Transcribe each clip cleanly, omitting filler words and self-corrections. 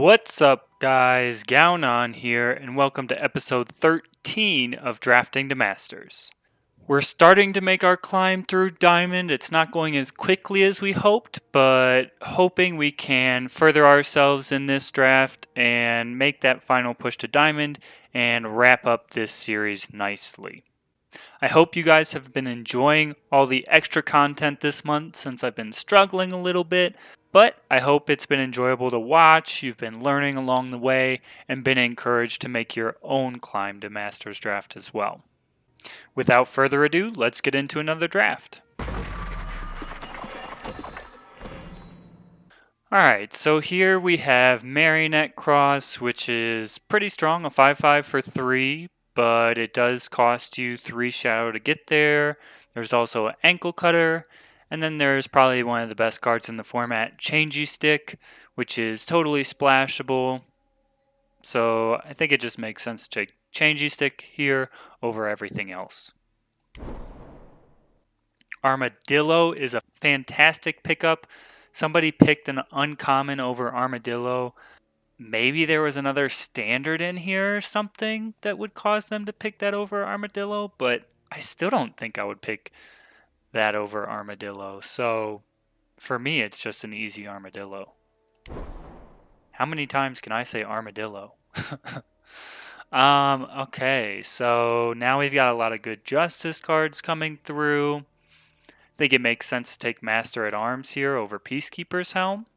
What's up, guys? Gaonan here, and welcome to episode 13 of Drafting to Masters. We're starting to make our climb through Diamond. It's not going as quickly as we hoped, but hoping we can further ourselves in this draft and make that final push to Diamond and wrap up this series nicely. I hope you guys have been enjoying all the extra content this month since I've been struggling a little bit, but I hope it's been enjoyable to watch. You've been learning along the way and been encouraged to make your own climb to Masters draft as well. Without further ado, let's get into another draft. Alright, so here we have Marionette Cross, which is pretty strong, a 5/5 for 3, but it does cost you 3 shadow to get there. There's also an Ankle Cutter, and then there's probably one of the best cards in the format, Changey Stick, which is totally splashable. So I think it just makes sense to take Changey Stick here over everything else. Armadillo is a fantastic pickup. Somebody picked an uncommon over Armadillo. Maybe there was another standard in here or something that would cause them to pick that over Armadillo, but I still don't think I would pick that over Armadillo. So for me, it's just an easy Armadillo. How many times can I say Armadillo? Okay, so now we've got a lot of good Justice cards coming through. I think it makes sense to take Master at Arms here over Peacekeeper's Helm.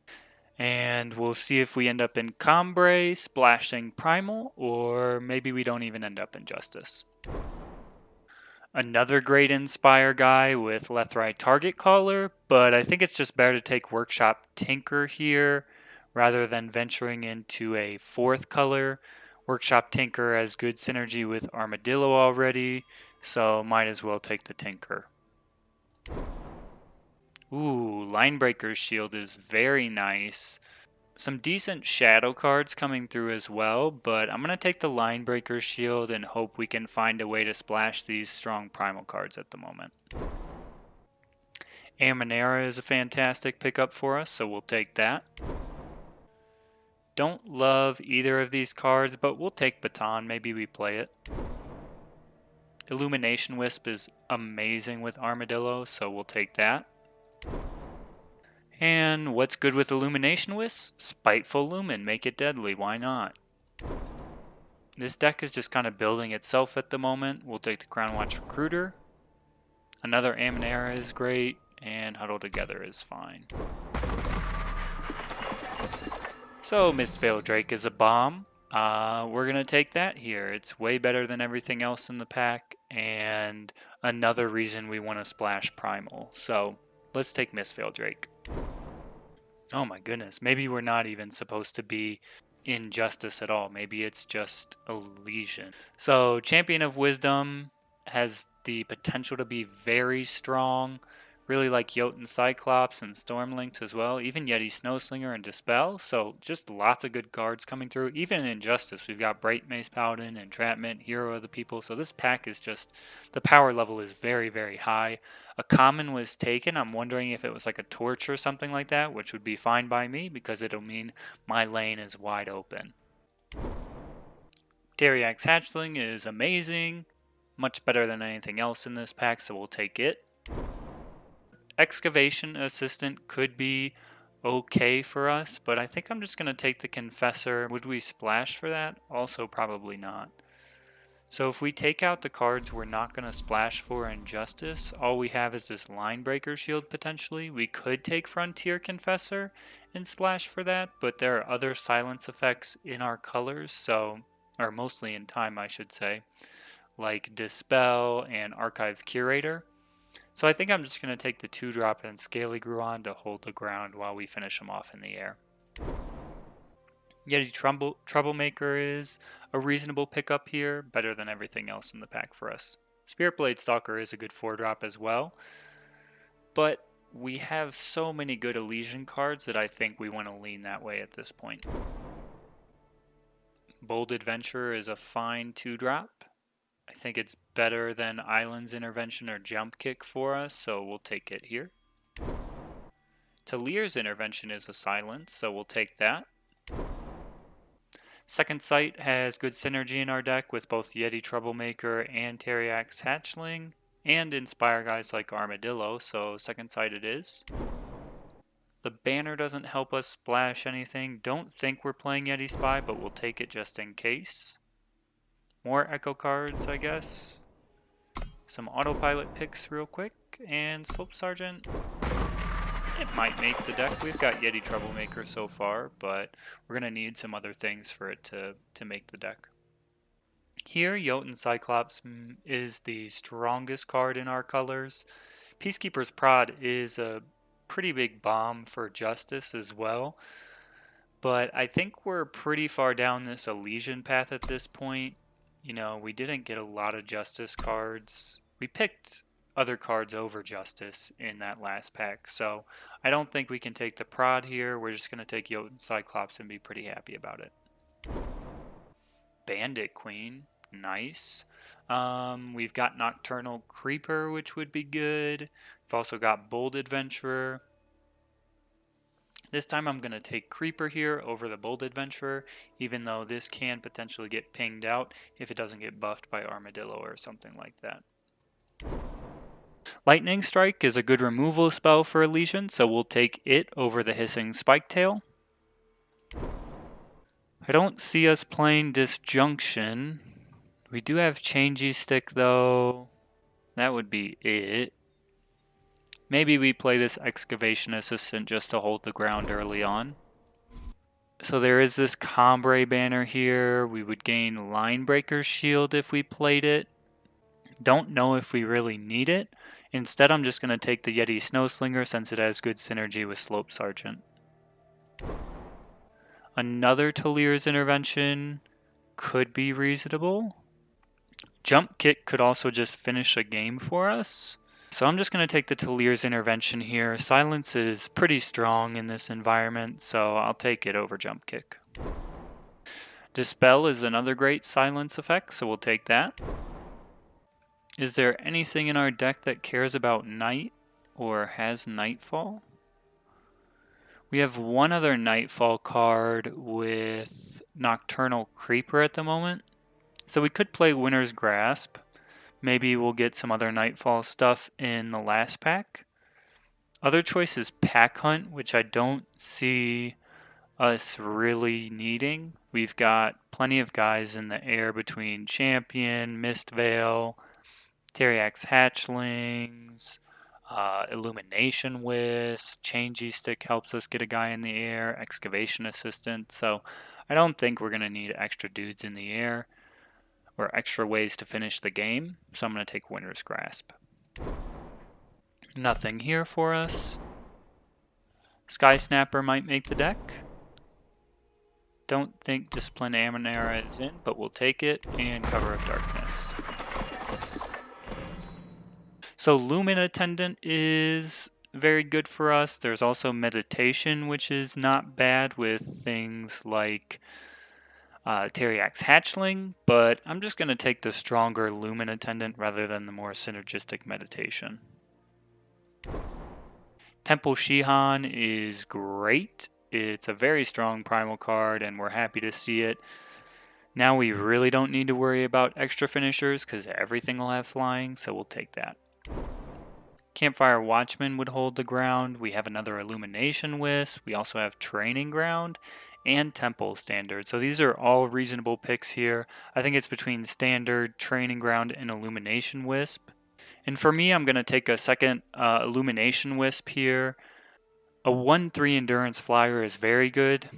And we'll see if we end up in Cambrai, splashing Primal, or maybe we don't even end up in Justice. Another great Inspire guy with left-right target caller, but I think it's just better to take Workshop Tinker here rather than venturing into a fourth color. Workshop Tinker has good synergy with Armadillo already, so might as well take the Tinker. Ooh, Linebreaker's Shield is very nice. Some decent shadow cards coming through as well, but I'm going to take the Linebreaker's Shield and hope we can find a way to splash these strong primal cards at the moment. Amanera is a fantastic pickup for us, so we'll take that. Don't love either of these cards, but we'll take Baton, maybe we play it. Illumination Wisp is amazing with Armadillo, so we'll take that. And what's good with Illumination Wisp? Spiteful Lumen, make it deadly, why not? This deck is just kind of building itself at the moment. We'll take the Crown Watch Recruiter. Another Amanera is great, and Huddle Together is fine. So Mistveil Drake is a bomb. We're going to take that here. It's way better than everything else in the pack, and another reason we want to splash Primal. So let's take Mistveil Drake. Oh my goodness, maybe we're not even supposed to be in Justice at all. Maybe it's just a Legion. So Champion of Wisdom has the potential to be very strong. Really like Jotun Cyclops and Stormlinks as well. Even Yeti Snowslinger and Dispel. So just lots of good cards coming through. Even in Justice, we've got Bright Mace Paladin, Entrapment, Hero of the People. So this pack is just, the power level is very, very high. A common was taken. I'm wondering if it was like a Torch or something like that, which would be fine by me because it'll mean my lane is wide open. Dariax Hatchling is amazing. Much better than anything else in this pack, so we'll take it. Excavation Assistant could be okay for us, but I think I'm just going to take the Confessor. Would we splash for that? Also probably not. So if we take out the cards we're not going to splash for in Justice, all we have is this Linebreaker Shield potentially. We could take Frontier Confessor and splash for that, but there are other silence effects in our colors, so, or mostly in time I should say, like Dispel and Archive Curator. So I think I'm just going to take the 2-drop and Scaly Gruon to hold the ground while we finish them off in the air. Yeti Troublemaker is a reasonable pickup here, better than everything else in the pack for us. Spirit Blade Stalker is a good 4-drop as well, but we have so many good Elysian cards that I think we want to lean that way at this point. Bold Adventurer is a fine 2-drop. I think it's better than Island's Intervention or Jump Kick for us, so we'll take it here. Talir's Intervention is a silence, so we'll take that. Second Sight has good synergy in our deck with both Yeti Troublemaker and Teriak's Hatchling, and inspire guys like Armadillo, so Second Sight it is. The banner doesn't help us splash anything. Don't think we're playing Yeti Spy, but we'll take it just in case. More Echo cards, I guess. Some autopilot picks real quick, and Slope Sergeant. It might make the deck. We've got Yeti Troublemaker so far, but we're going to need some other things for it to make the deck. Here, Jotun Cyclops is the strongest card in our colors. Peacekeeper's Prod is a pretty big bomb for Justice as well, but I think we're pretty far down this Elysian path at this point. You know, we didn't get a lot of Justice cards. We picked other cards over Justice in that last pack, so I don't think we can take the Prod here. We're just going to take Jotun Cyclops and be pretty happy about it. Bandit Queen, nice. We've got Nocturnal Creeper, which would be good. We've also got Bold Adventurer. This time I'm going to take Creeper here over the Bold Adventurer, even though this can potentially get pinged out if it doesn't get buffed by Armadillo or something like that. Lightning Strike is a good removal spell for Elysian, so we'll take it over the Hissing Spiketail. I don't see us playing Disjunction. We do have Changey Stick though. That would be it. Maybe we play this Excavation Assistant just to hold the ground early on. So there is this Combre banner here. We would gain Linebreaker's Shield if we played it. Don't know if we really need it. Instead, I'm just going to take the Yeti Snowslinger since it has good synergy with Slope Sergeant. Another Talir's Intervention could be reasonable. Jump Kick could also just finish a game for us. So I'm just going to take the Talir's Intervention here. Silence is pretty strong in this environment, so I'll take it over Jump Kick. Dispel is another great silence effect, so we'll take that. Is there anything in our deck that cares about night or has Nightfall? We have one other Nightfall card with Nocturnal Creeper at the moment. So we could play Winter's Grasp. Maybe we'll get some other Nightfall stuff in the last pack. Other choice is Pack Hunt, which I don't see us really needing. We've got plenty of guys in the air between Champion, Mistveil, Teriak's Hatchlings, Illumination Wisps, Changey Stick helps us get a guy in the air, Excavation Assistant. So I don't think we're going to need extra dudes in the air or extra ways to finish the game. So I'm going to take Winter's Grasp. Nothing here for us. Sky Snapper might make the deck. Don't think Discipline Amanera is in, but we'll take it, and Cover of Darkness. So Lumen Attendant is very good for us. There's also Meditation, which is not bad with things like Teriak's Hatchling, but I'm just going to take the stronger Lumen Attendant rather than the more synergistic Meditation. Temple Shihan is great. It's a very strong primal card, and we're happy to see it. Now we really don't need to worry about extra finishers because everything will have flying, so we'll take that. Campfire Watchman would hold the ground. We have another Illumination Wisp. We also have Training Ground and Temple Standard. So these are all reasonable picks here. I think it's between Standard, Training Ground, and Illumination Wisp. And for me, I'm going to take a second Illumination Wisp here. A 1-3 Endurance Flyer is very good.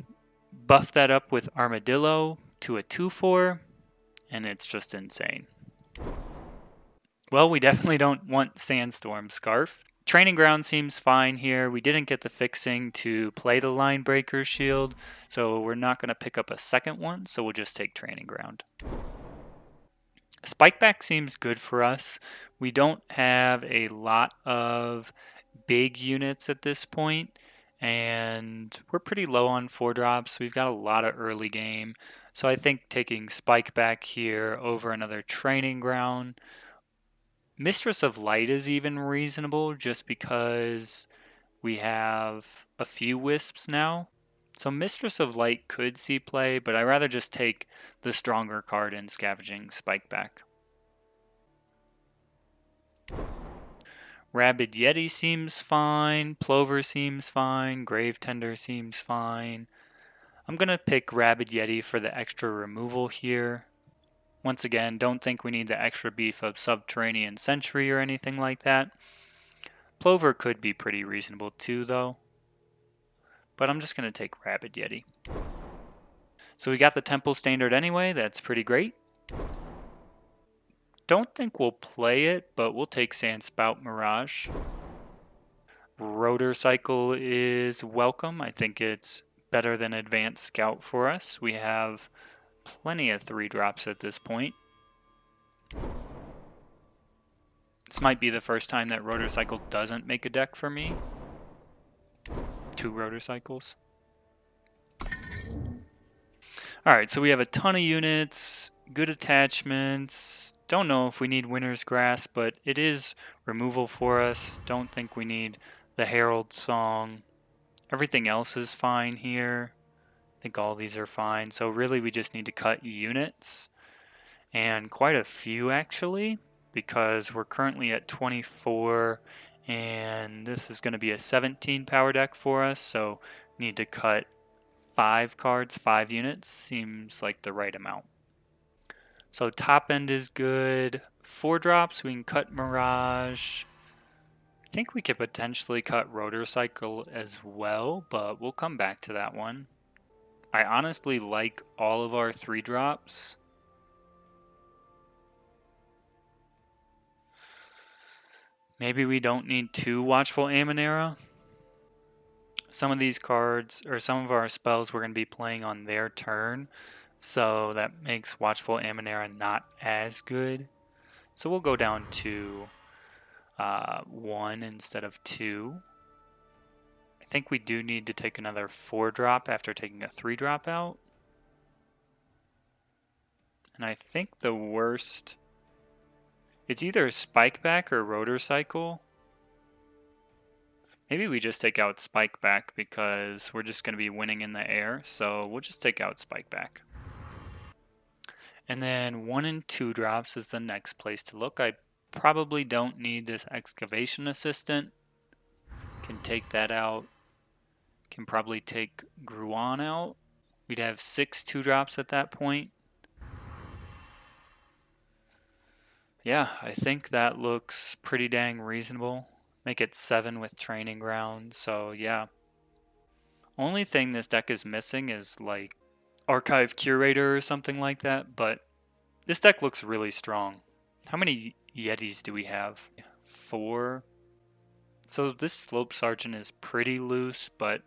Buff that up with Armadillo to a 2-4, and it's just insane. Well, we definitely don't want Sandstorm Scarf. Training Ground seems fine here. We didn't get the fixing to play the Linebreaker's Shield, so we're not going to pick up a second one, so we'll just take Training Ground. Spikeback seems good for us. We don't have a lot of big units at this point, and we're pretty low on 4-drops. We've got a lot of early game, so I think taking Spikeback here over another Training Ground. Mistress of Light is even reasonable just because we have a few wisps now. So Mistress of Light could see play, but I'd rather just take the stronger card in Scavenging Spikeback. Rabid Yeti seems fine, Plover seems fine, Grave Tender seems fine. I'm going to pick Rabid Yeti for the extra removal here. Once again, don't think we need the extra beef of Subterranean Sentry or anything like that. Plover could be pretty reasonable too, though. But I'm just going to take Rabid Yeti. So we got the Temple Standard anyway, that's pretty great. Don't think we'll play it, but we'll take Sandspout Mirage. Rotor Cycle is welcome. I think it's better than Advanced Scout for us. We have plenty of 3-drops at this point. This might be the first time that Rotor Cycle doesn't make a deck for me. 2 Rotor Cycles. Alright, so we have a ton of units, good attachments. Don't know if we need Winter's Grasp, but it is removal for us. Don't think we need the Herald Song. Everything else is fine here. I think all these are fine. So really we just need to cut units. And quite a few actually, because we're currently at 24 and this is going to be a 17 power deck for us. So need to cut 5 cards, 5 units. Seems like the right amount. So top end is good. 4-drops, we can cut Mirage. I think we could potentially cut Rotor Cycle as well, but we'll come back to that one. I honestly like all of our 3-drops. Maybe we don't need 2 Watchful Amanera. Some of these cards, or some of our spells, we're going to be playing on their turn. So that makes Watchful Amanera not as good. So we'll go down to 1 instead of 2. I think we do need to take another 4-drop after taking a 3-drop out. And I think the worst... It's either Spikeback or Rotor Cycle. Maybe we just take out Spikeback because we're just going to be winning in the air. So we'll just take out Spikeback. And then 1 and 2-drops is the next place to look. I probably don't need this Excavation Assistant. Can take that out. Can probably take Gaonan out. We'd have 6 2-drops at that point. Yeah, I think that looks pretty dang reasonable. Make it 7 with Training Ground, so yeah. Only thing this deck is missing is like Archive Curator or something like that, but this deck looks really strong. How many Yetis do we have? 4. So this Slope Sergeant is pretty loose, but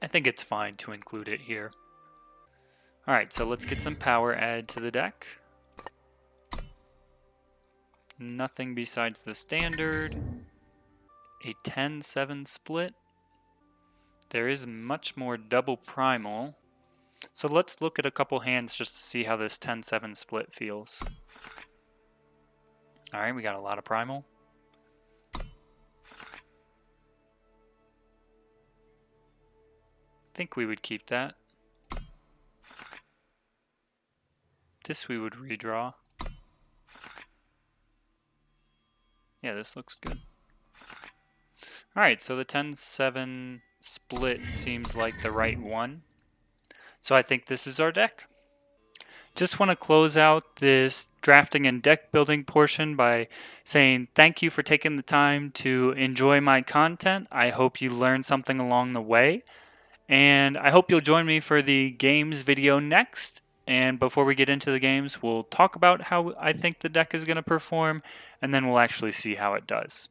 I think it's fine to include it here. Alright, so let's get some power added to the deck. Nothing besides the standard. A 10-7 split. There is much more double primal. So let's look at a couple hands just to see how this 10-7 split feels. Alright, we got a lot of primal. I think we would keep that. This we would redraw. Yeah, this looks good. Alright, so the 10-7 split seems like the right one. So I think this is our deck. Just want to close out this drafting and deck building portion by saying thank you for taking the time to enjoy my content. I hope you learned something along the way. And I hope you'll join me for the games video next. And before we get into the games, we'll talk about how I think the deck is going to perform, and then we'll actually see how it does.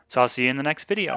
So I'll see you in the next video.